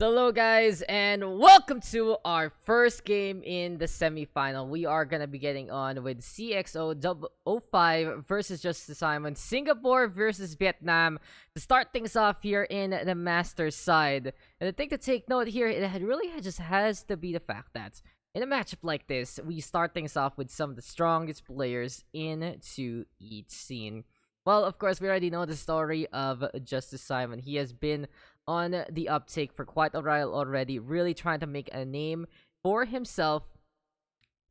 Hello guys, and welcome to our first game in the semifinal. We are gonna be getting on with Cxo05 versus JusticeSimon, Singapore versus Vietnam to start things off here in the Masters side. And the thing to take note here, just has to be the fact that in a matchup like this, we start things off with some of the strongest players into each scene. Well, of course, we already know the story of JusticeSimon. He has been on the uptake for quite a while already, really trying to make a name for himself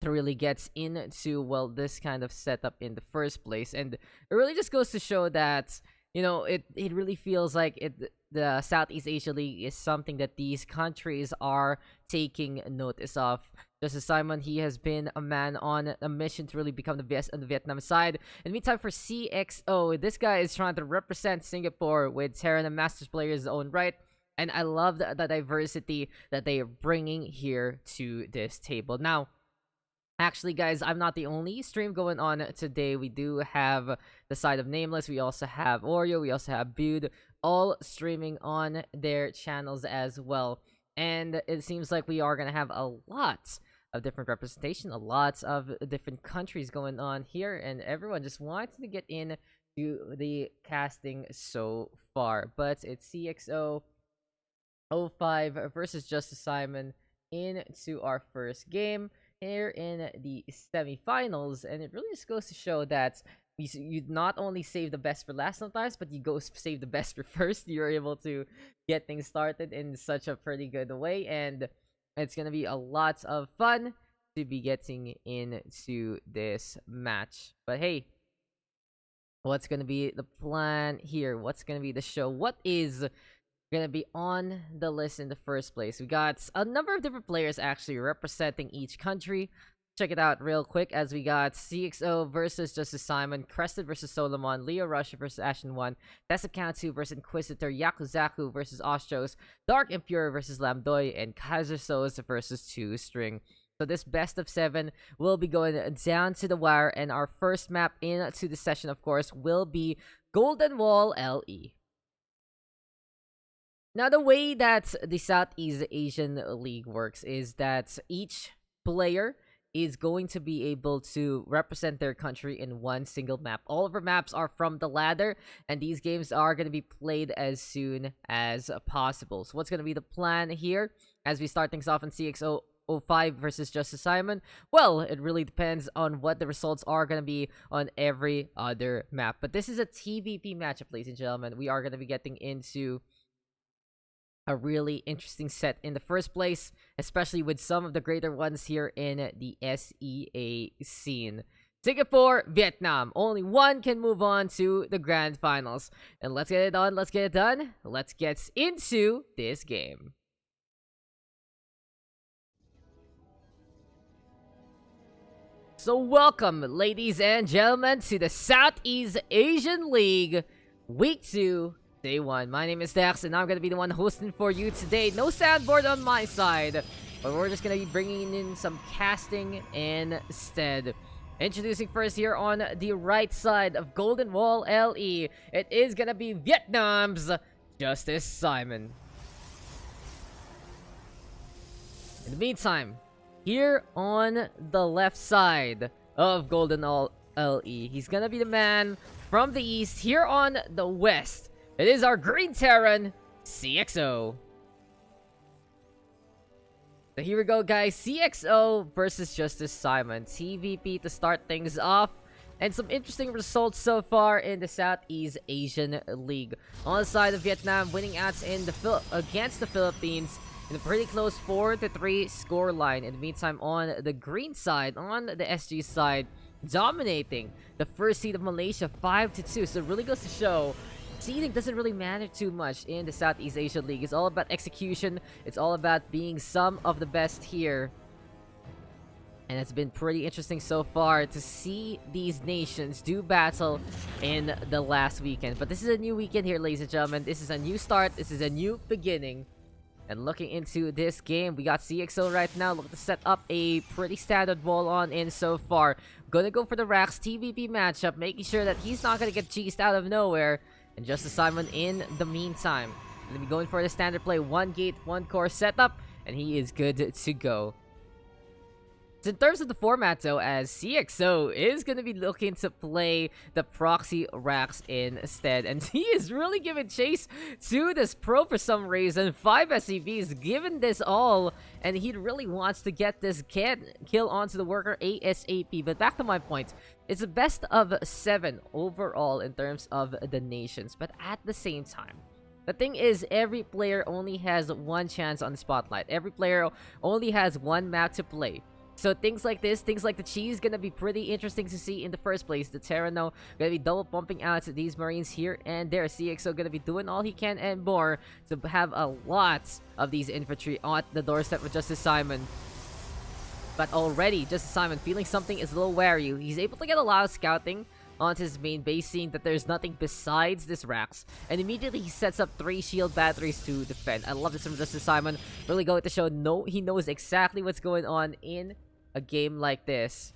to really get into, well, this kind of setup in the first place. And it really just goes to show that, you know, it really feels like the Southeast Asia League is something that these countries are taking notice of. JusticeSimon, he has been a man on a mission to really become the best on the Vietnam side. In the meantime, for Cxo, this guy is trying to represent Singapore with Terran and Masters players own right. And I love the diversity that they are bringing here to this table. Now, actually, guys, I'm not the only stream going on today. We do have the side of Nameless. We also have Oreo. We also have Bude, all streaming on their channels as well. And it seems like we are going to have a lot of different representation, a lot of different countries going on here, and everyone just wants to get in to the casting so far. But it's Cxo05 versus JusticeSimon into our first game here in the semifinals, and it really just goes to show that you not only save the best for last sometimes, but you go save the best for first. You're able to get things started in such a pretty good way, and it's gonna be a lot of fun to be getting into this match. But hey, what's gonna be the plan here? What's gonna be the show? What is gonna be on the list in the first place? We got a number of different players actually representing each country. Check it out real quick, as we got Cxo versus JusticeSimon, Crested versus Solomon, Leo Russia versus Ashen 1, Tessakatsu versus Inquisitor, Yakuzaku versus Ostros, Dark Impure versus Lambdoy, and Kaiser Sos versus 2 String. So this best of 7 will be going down to the wire, and our first map into the session, of course, will be Golden Wall LE. Now, the way that the Southeast Asian League works is that each player is going to be able to represent their country in one single map. All of our maps are from the ladder, and these games are going to be played as soon as possible. So what's going to be the plan here as we start things off in Cxo05 versus JusticeSimon? Well, it really depends on what the results are going to be on every other map. But this is a TVP matchup, ladies and gentlemen. We are going to be getting into a really interesting set in the first place, especially with some of the greater ones here in the SEA scene. Singapore, Vietnam. Only one can move on to the grand finals. And let's get it on. Let's get it done. Let's get into this game. So welcome, ladies and gentlemen, to the Southeast Asian League Week 2, Day 1. My name is Daks, and I'm going to be the one hosting for you today. No soundboard on my side, but we're just going to be bringing in some casting instead. Introducing first here on the right side of Golden Wall LE, it is going to be Vietnam's JusticeSimon. In the meantime, here on the left side of Golden Wall LE, he's going to be the man from the east. Here on the west, it is our Green Terran, Cxo. So here we go, guys. Cxo versus JusticeSimon. TVP to start things off. And some interesting results so far in the Southeast Asian League. On the side of Vietnam, winning outs in against the Philippines in a pretty close 4-3 scoreline. In the meantime, on the green side, on the SG side, dominating the first seed of Malaysia 5-2. So it really goes to show seeding doesn't really matter too much in the Southeast Asia League. It's all about execution. It's all about being some of the best here. And it's been pretty interesting so far to see these nations do battle in the last weekend. But this is a new weekend here, ladies and gentlemen. This is a new start. This is a new beginning. And looking into this game, we got Cxo right now looking to set up a pretty standard wall on in so far. Gonna go for the Rax TVP matchup, making sure that he's not gonna get cheesed out of nowhere. And JusticeSimon in the meantime Gonna be going for the standard play, 1 gate, 1 core setup, and he is good to go. So in terms of the format though, as Cxo is going to be looking to play the proxy racks instead, and he is really giving chase to this pro for some reason. 5 SCVs given this all, and he really wants to get this kill onto the worker ASAP. But back to my point, it's a best of 7 overall in terms of the nations, but at the same time, the thing is, every player only has 1 chance on the spotlight. Every player only has 1 map to play. So things like this, things like the cheese, gonna be pretty interesting to see in the first place. The Terrano gonna be double pumping out these Marines here and there. Cxo gonna be doing all he can and more to have a lot of these infantry on the doorstep with JusticeSimon. But already, JusticeSimon feeling something is a little wary. He's able to get a lot of scouting onto his main base, seeing that there's nothing besides this racks, and immediately he sets up 3 shield batteries to defend. I love this from JusticeSimon. Really going to show he knows exactly what's going on in a game like this.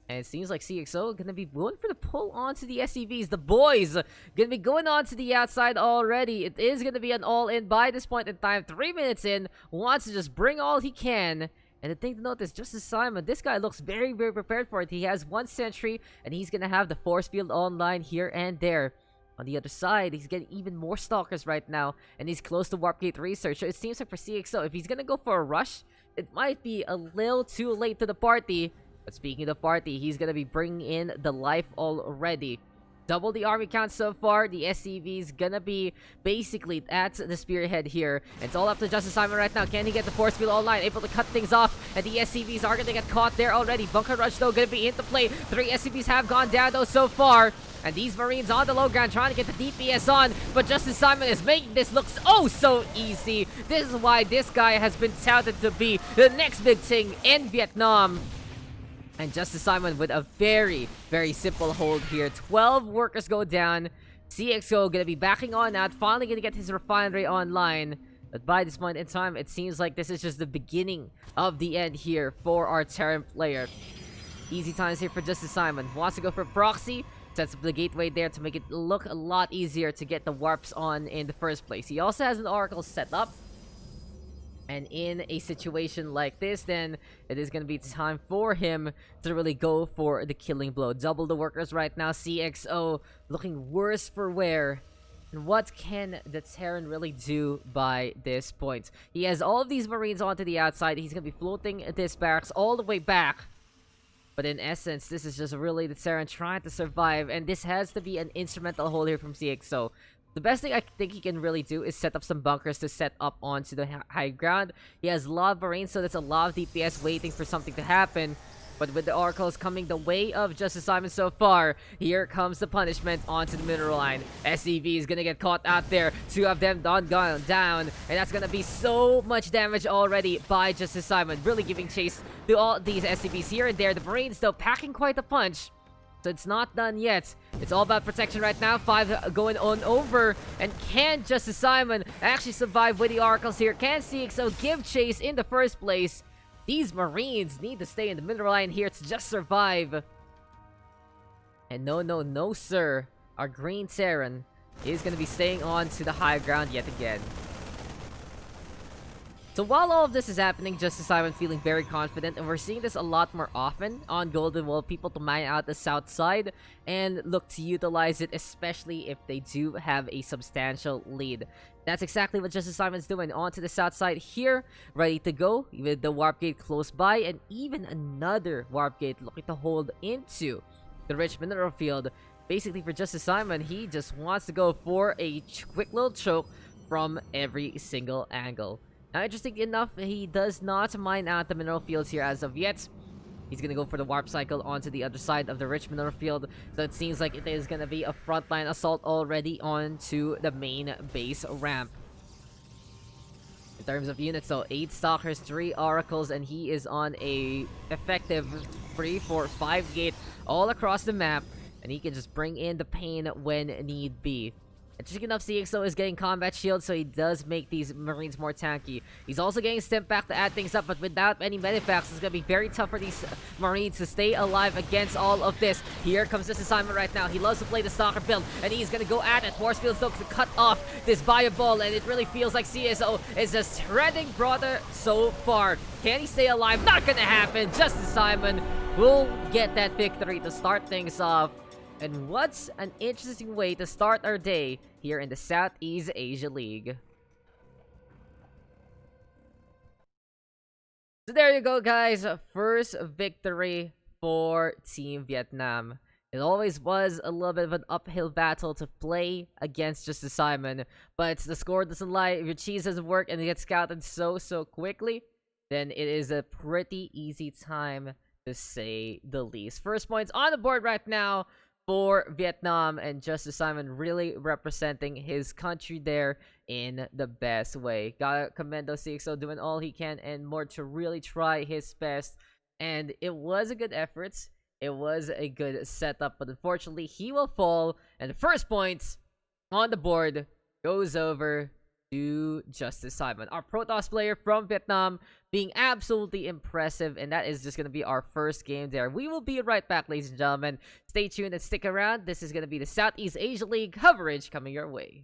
And it seems like Cxo gonna be going for the pull onto the SCVs. The boys gonna be going on to the outside already. It is gonna be an all-in by this point in time. 3 minutes in, wants to just bring all he can. And the thing to note is JusticeSimon, this guy looks very, very prepared for it. He has 1 sentry, and he's gonna have the force field online here and there. On the other side, he's getting even more stalkers right now, and he's close to Warp Gate research. So it seems like for Cxo, if he's gonna go for a rush, it might be a little too late to the party. But speaking of the party, he's gonna be bringing in the life already. Double the army count so far. The SCV's gonna be basically at the spearhead here. And it's all up to JusticeSimon right now. Can he get the force field online? Able to cut things off. And the SCVs are gonna get caught there already. Bunker Rush though gonna be into play. 3 SCVs have gone down though so far. And these Marines on the low ground trying to get the DPS on. But JusticeSimon is making this look oh so easy. This is why this guy has been touted to be the next big thing in Vietnam. And JusticeSimon with a very, very simple hold here. 12 workers go down. Cxo gonna be backing on out. Finally gonna get his refinery online. But by this point in time, it seems like this is just the beginning of the end here for our Terran player. Easy times here for JusticeSimon. Wants to go for proxy. Sets up the gateway there to make it look a lot easier to get the warps on in the first place. He also has an oracle set up. And in a situation like this, then it is going to be time for him to really go for the killing blow. Double the workers right now. Cxo looking worse for wear. And what can the Terran really do by this point? He has all of these Marines onto the outside. He's going to be floating this barracks all the way back. But in essence, this is just really the Terran trying to survive. And this has to be an instrumental hold here from Cxo. The best thing I think he can really do is set up some bunkers to set up onto the high ground. He has a lot of Marines, so that's a lot of DPS waiting for something to happen. But with the oracles coming the way of JusticeSimon so far, here comes the punishment onto the mineral line. SCV is gonna get caught out there. 2 of them gone down. And that's gonna be so much damage already by JusticeSimon. Really giving chase to all these SCVs here and there. The Marines, though, packing quite a punch. So it's not done yet. It's all about protection right now. 5 going on over. And can JusticeSimon actually survive with the oracles here? Can Cxo give chase in the first place? These Marines need to stay in the middle line here to just survive. And no, sir. Our Green Terran is going to be staying on to the high ground yet again. So while all of this is happening, JusticeSimon feeling very confident, and we're seeing this a lot more often on Golden Wall, people to mine out the south side and look to utilize it, especially if they do have a substantial lead. That's exactly what JusticeSimon's doing. On to the south side here, ready to go with the warp gate close by, and even another warp gate looking to hold into the rich mineral field. Basically for JusticeSimon, he just wants to go for a quick little choke from every single angle. Now, interesting enough, he does not mine out the mineral fields here as of yet. He's gonna go for the warp cycle onto the other side of the rich mineral field. So it seems like it is gonna be a frontline assault already onto the main base ramp. In terms of units, so 8 stalkers, 3 oracles, and he is on a effective 3, 4, 5 gate all across the map. And he can just bring in the pain when need be. Interesting enough, Cxo is getting combat shield, so he does make these Marines more tanky. He's also getting Stimp back to add things up, but without any medipacks, it's gonna be very tough for these Marines to stay alive against all of this. Here comes JusticeSimon right now. He loves to play the Stalker build, and he's gonna go at it. Force Field Soak to cut off this Bio Ball, and it really feels like Cxo is just treading brother so far. Can he stay alive? Not gonna happen. JusticeSimon will get that victory to start things off. And what's an interesting way to start our day here in the Southeast Asia League. So there you go, guys. First victory for Team Vietnam. It always was a little bit of an uphill battle to play against JusticeSimon, but the score doesn't lie. If your cheese doesn't work and it gets scouted so quickly, then it is a pretty easy time to say the least. First points on the board right now for Vietnam, and JusticeSimon really representing his country there in the best way. Gotta commend Cxo doing all he can and more to really try his best, and it was a good effort. It was a good setup, but unfortunately he will fall, and the first points on the board goes over to JusticeSimon, our Protoss player from Vietnam, being absolutely impressive, and that is just going to be our first game there. We will be right back, ladies and gentlemen. Stay tuned and stick around. This is going to be the Southeast Asia League coverage coming your way.